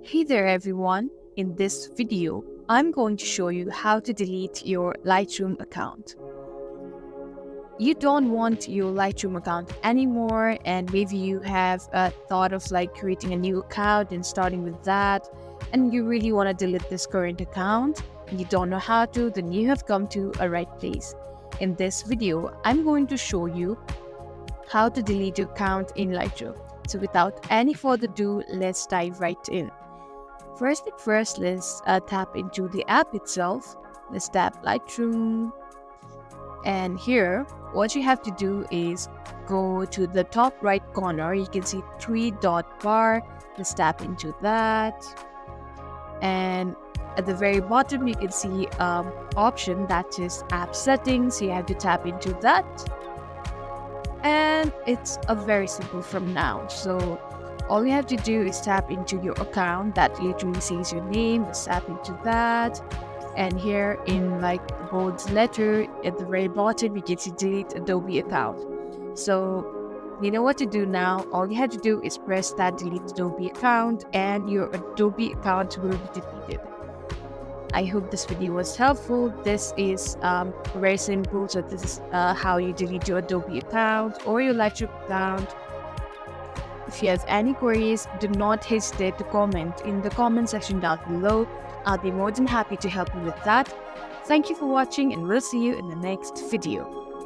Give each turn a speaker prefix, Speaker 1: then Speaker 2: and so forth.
Speaker 1: Hey there everyone, in this video, I'm going to show you how to delete your Lightroom account. You don't want your Lightroom account anymore, and maybe you have thought of creating a new account and starting with that, and you really want to delete this current account and you don't know how to, then you have come to a right place. In this video, I'm going to show you how to delete your account in Lightroom. So without any further ado, let's dive right in. First thing first, let's tap into the app itself. Let's tap Lightroom. And here, what you have to do is go to the top right corner. You can see 3-dot bar. Let's tap into that. And at the very bottom, you can see option that is app settings. So you have to tap into that. And it's a very simple from now. So all you have to do is tap into your account that literally says your name. Just tap into that. And here in bold letter at the very bottom, you can see delete Adobe account. So you know what to do now. All you have to do is press that delete Adobe account and your Adobe account will be deleted. I hope this video was helpful. This is very simple. So this is how you delete your Adobe account or your Lightroom account. If you have any queries, do not hesitate to comment in the comment section down below. I'll be more than happy to help you with that. Thank you for watching, and we'll see you in the next video.